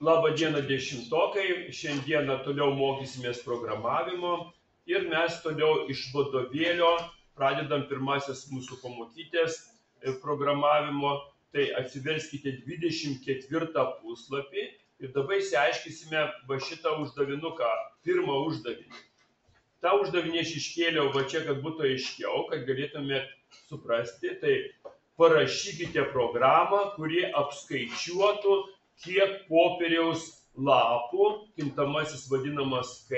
Labą dieną dešimtokai, šiandieną toliau mokysimės programavimo ir mes toliau iš vadovėlio pradedam pirmasis mūsų pamokytės programavimo. Tai atsiverskite 24 puslapį ir dabar išsiaiškysime va šitą uždavinuką, pirmą uždavinį. Ta uždavinį aš iškėliau va čia, kad būtų aiškiau, kad galėtumėt suprasti. Tai parašykite programą, kuri apskaičiuotų, kiek popieriaus lapų, kintamasis vadinamas K,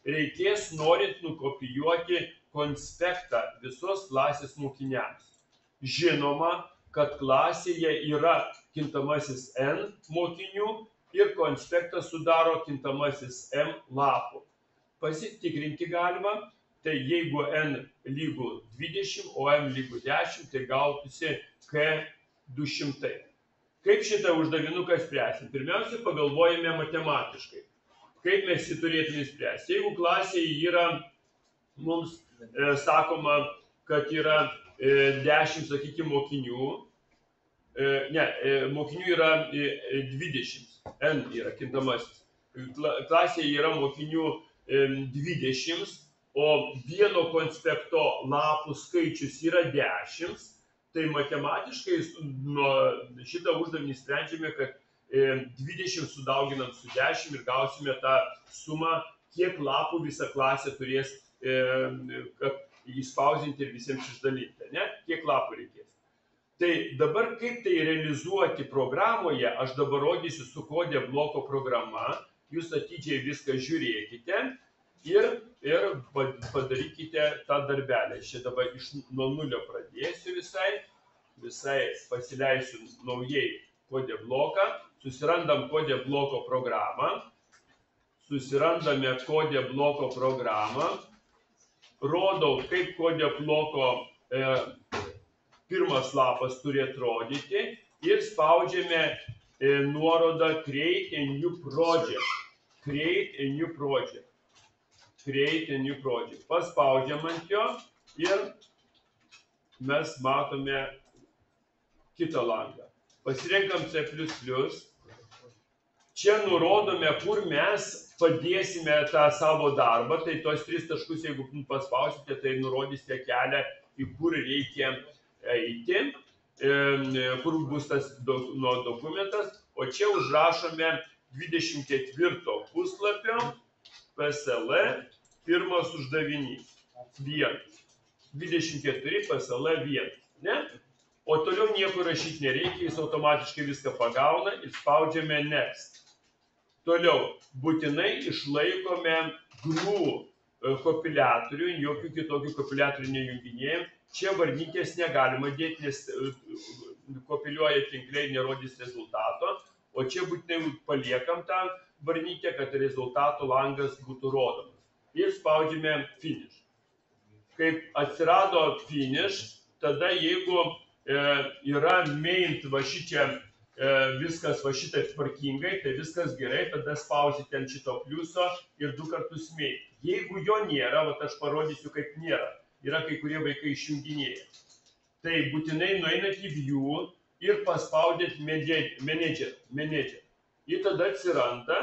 reikės norint nukopijuoti konspektą visos klasės mokiniams. Žinoma, kad klasėje yra kintamasis N mokinių ir konspektą sudaro kintamasis M lapų. Pasitikrinti galima, tai jeigu N lygu 20, o M lygu 10, tai gautųsi K 200. Kaip šitą uždavinuką spręsim? Pirmiausia, pagalvojame matematiškai. Kaip mes jį turėtume spręsti? Jeigu klasėje yra, mums sakoma, kad yra 10, sakykime, mokinių, mokinių yra 20, N yra kintamasis. Klasėje yra mokinių 20, o vieno konspekto lapų skaičius yra 10, tai matematiškai šitą uždavinį sprendžiame, kad 20 sudauginam su 10 ir gausime tą sumą, kiek lapų visa klasė turės įspausinti ir visiems išdalinti, ne? Kiek lapų reikės. Tai dabar kaip tai realizuoti programoje, aš dabar rodysiu su kodė bloko programa, jūs atidžiai viską žiūrėkite ir padarykite tą darbelę. Aš čia dabar nuo nulio pradėsiu visai pasileisiu naujai kodė bloką, susirandam kodė bloko programą, susirandame kodė bloko programą, rodau, kaip kodė bloko pirmas lapas turi atrodyti ir spaudžiame nuorodą Create a New Project. Create a New Project. Create a New Project. Paspaudžiam ant jo ir mes matome kitą langą. Pasirenkam C++. Čia nurodome, kur mes padėsime tą savo darbą. Tai tos 3 taškus, jeigu paspausite, tai nurodysite kelią, į kur reikia eiti, kur bus tas dokumentas. O čia užrašome 24 puslapio PSL pirmas uždavinys. 1. 24 PSL 1. Ne? O toliau nieko rašyti nereikia, jis automatiškai viską pagauna ir spaudžiame Next. Toliau, būtinai išlaikome GNU kompiliatorių, jokių kitokių kompiliatorių nejunginėjom. Čia varnytės negalima dėti, nes kompiliuoja tinkliai, nerodys rezultato. O čia būtinai paliekam tą varnytę, kad rezultato langas būtų rodomas. Ir spaudžiame Finish. Kaip atsirado Finish, tada jeigu yra maint va šičia viskas va šitaip tvarkingai, tai viskas gerai, tada spausite ant šito pliuso ir 2 kartus maint. Jeigu jo nėra, va aš parodysiu, kaip nėra. Yra kai kurie vaikai išjunginėja. Tai būtinai nueinat į View ir paspaudėt Manager. Ir tada atsiranda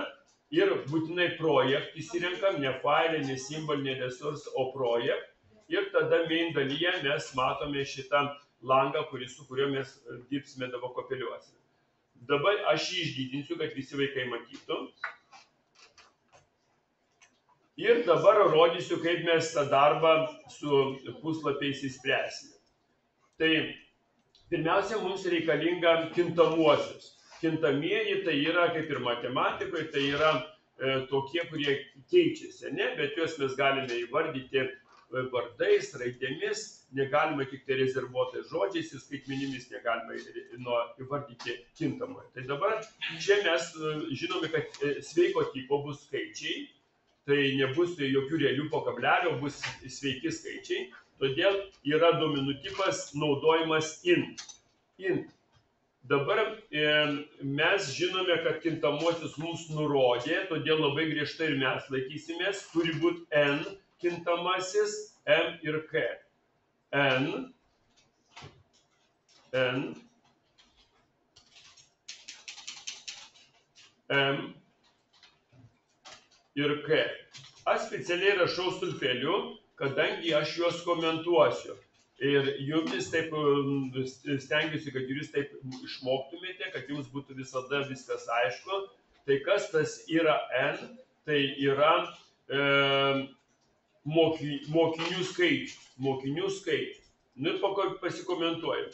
ir būtinai projekt įsirenkam, ne file, ne symbol, ne resurs, o projekt. Ir tada main dalyje mes matome šitą langą, su kuriuo mes dirbsime, dabar kompiliuosime. Dabar aš jį išdidinsiu, kad visi vaikai matytų. Ir dabar rodysiu, kaip mes tą darbą su puslapiais įspręsime. Tai pirmiausia, mums reikalinga kintamuosius. Kintamieji tai yra, kaip ir matematikoje, tai yra tokie, kurie keičiasi, ne? Bet juos mes galime įvardyti vardais, raidėmis, negalima tik tai rezervuotais žodžiais ir skaitmenimis negalima įvardyti kintamoje. Tai dabar čia mes žinome, kad sveiko tipo bus skaičiai, tai nebus jokių realių po kablelio, bus sveiki skaičiai, todėl yra duomenų tipas naudojimas int. Dabar mes žinome, kad kintamuosius mums nurodė, todėl labai griežtai ir mes laikysimės, turi būti N kintamasis, M ir K. N, M ir K. Aš specialiai rašau stulpeliu, kadangi aš juos komentuosiu. Ir jumis taip stengiuosi, kad jūs taip išmoktumėte, kad jums būtų visada viskas aišku. Tai kas tas yra N? Tai yra mokinių skaičius. Mokinių skaičius. Nu ir pasikomentuoju.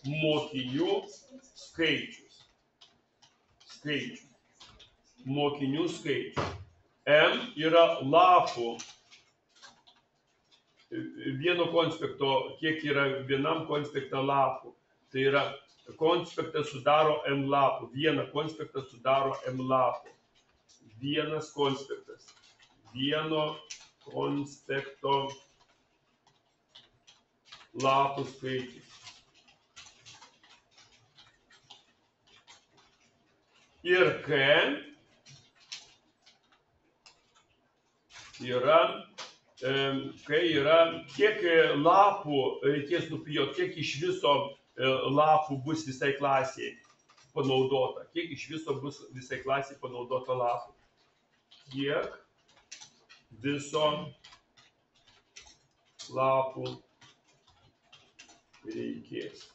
Mokinių skaičius. Mokinių skaičius. M yra lapų. Vieno konspekto, kiek yra vienam konspekte lapų. Tai yra, konspektas sudaro M lapų. Vieną konspektą sudaro M lapų. Vienas konspektas. Vieno konspekto lapų skaičius. Ir K yra, kiek lapų reikės nupjauti, kiek iš viso lapų bus visai klasiai panaudota. Kiek iš viso bus visai klasiai panaudota lapų. Kiek viso lapų reikės.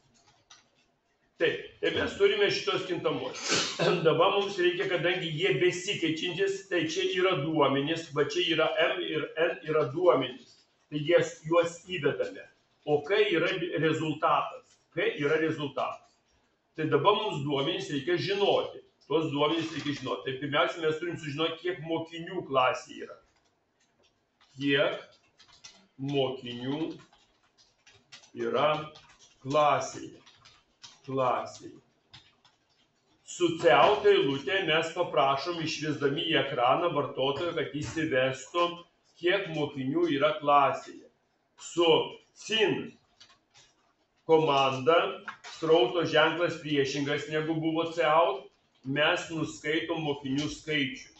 Taip, tai mes turime šitos kintamuosius. Dabar mums reikia, kadangi jie besikeičiantis, tai čia yra duomenys, va čia yra M ir N yra duomenys. Tai juos įvedame. O K yra rezultatas. K yra rezultatas. Tai dabar mums duomenys reikia žinoti. Tos duomenys reikia žinoti. Tai pirmiausia, mes turim sužinoti, kiek mokinių klasėje yra. Kiek mokinių yra klasėje. Su CEUT eilutė mes paprašom išvesdami į ekraną vartotojo, kad jis įvestų, kiek mokinių yra klasėje. Su SIN komanda, srauto ženklas priešingas negu buvo CEUT, mes nuskaitom mokinių skaičių.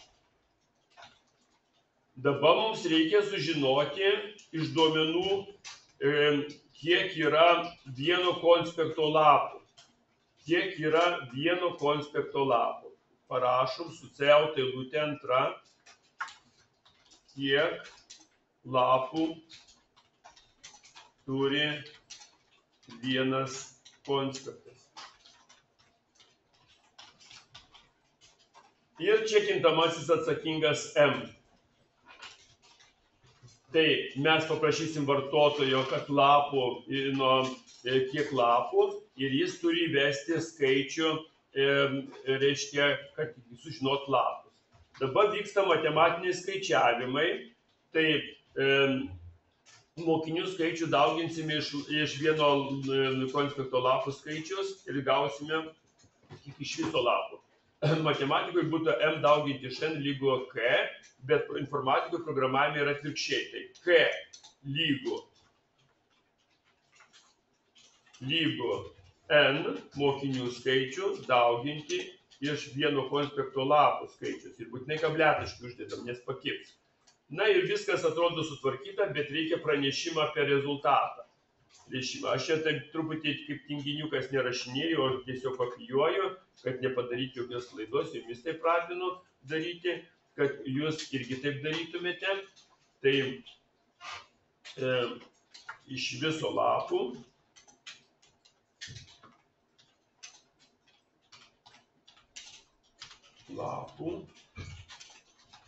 Dabar mums reikia sužinoti iš duomenų, kiek yra vieno konspekto lapų. Kiek yra vieno konspekto lapų. Parašom su CEUT eilutė antra, kiek lapų turi vienas konspektas. Ir čia kintamasis atsakingas M. Tai mes paprašysim vartotojo, kad lapų, kiek lapų, ir jis turi įvesti skaičių, reiškia, kad sužinot lapus. Dabar vyksta matematiniai skaičiavimai, tai mokinių skaičių dauginsime iš vieno konspekto lapų skaičius ir gausime iš viso lapų. Matematikoje būtų M dauginti iš N lygu K, bet informatikoje programavime yra atvirkščiai. Tai K lygu N mokinių skaičių dauginti iš vieno konspekto lapų skaičius. Ir būtinai kabletiškai uždedam, nes pakibs. Na ir viskas atrodo sutvarkyta, bet reikia pranešimą apie rezultatą. Aš čia taip truputį kaip tinginiukas nerašinėjau, o tiesiog kopijuoju, kad nepadaryti jokios klaidos, jumis taip pratinu daryti, kad jūs irgi taip darytumėte. Tai iš viso lapų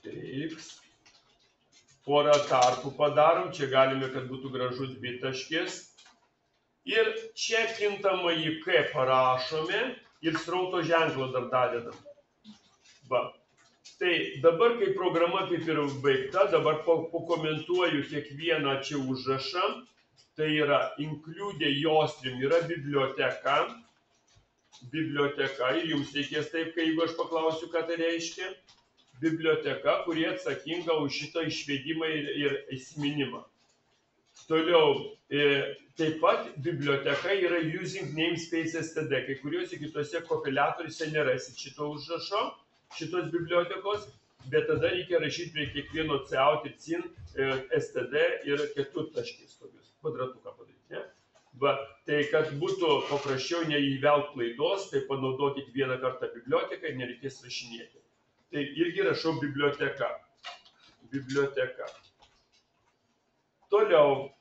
x porą tarpų padarom, čia galime, kad būtų gražus dvitaškis. Ir čia kintamąjį K parašome ir srauto ženklą dar dadedam. Va. Tai dabar, kai programa kaip ir baigta, dabar pakomentuoju kiekvieną čia užrašą. Tai yra include JOSTREAM yra biblioteka. Biblioteka, ir jums reikės taip, kai jeigu aš paklausiu, ką tai reiškia. Biblioteka, kurie atsakinga už šitą išvedimą ir įsiminimą. Toliau, taip pat biblioteka yra using namespace std. Kai kuriuose kitose kompiliatoriuose nerasit šito užrašo, šitos bibliotekos, bet tada reikia rašyti prie kiekvieno CEUT ir SIN std ir keturtaškis tokius, kvadratuką padaryti. Ne? Va, tai kad būtų paprasčiau neįvelt klaidos, tai panaudokit vieną kartą biblioteką ir nereikės rašinėti. tai irgi rašau biblioteka. Biblioteka. Toliau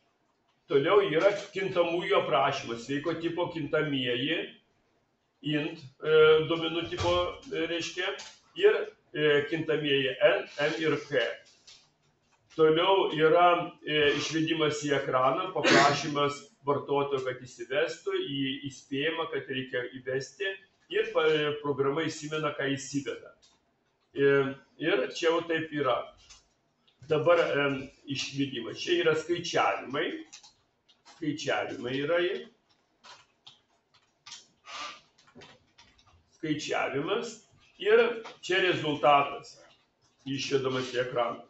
yra kintamųjų aprašymas, sveiko tipo kintamieji, int duomenų tipo reiškia, ir kintamieji n, m ir k. Toliau yra išvedimas į ekraną, paprašymas vartotojo, kad įsivestų, įspėjimą, kad reikia įvesti ir programa įsimena, ką įsiveda. Ir čia jau taip yra. Dabar išvedimas. Čia yra skaičiavimai. Skaičiavimai yra. Skaičiavimas. Ir čia rezultatas išvedamas į ekraną.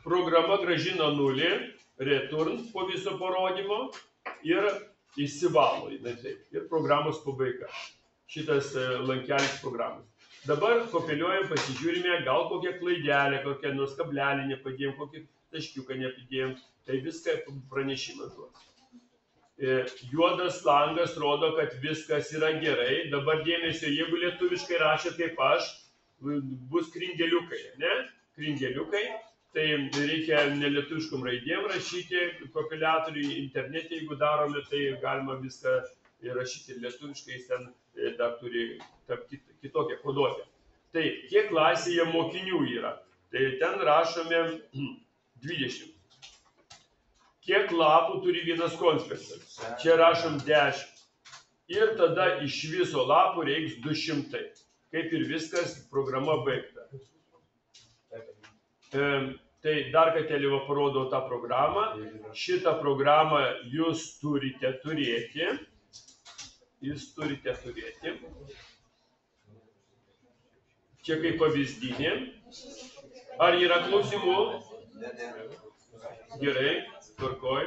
Programa gražina nulį, return po viso parodymo ir įsivalo. Ir programos pabaiga. Šitas lankelis programos. Dabar kopeliuojam, pasižiūrime, gal kokią klaidelę, kokią nors kablelį nepadėjom, kokį taškiuką nepadėjom. Tai viską pranešimą duos. Juodas langas rodo, kad viskas yra gerai. Dabar dėmesio, jeigu lietuviškai rašė kaip aš, bus kringeliukai, ne? Kringeliukai. Tai reikia nelietuviškom raidėm rašyti, kompiliatoriui internete, jeigu darome, tai galima viską rašyti lietuviškai, ten dar turi kitokią koduotę. Tai kiek klasėje mokinių yra? Tai ten rašome 20. Kiek lapų turi vienas konspektas? Čia rašom 10. Ir tada iš viso lapų reiks 200. Kaip ir viskas, programa baigta. Tai dar kartelį parodau tą programą. Šitą programą jūs turite turėti. Čia kaip pavyzdinė. Ar yra klausimų? Gerai, tvarkoj.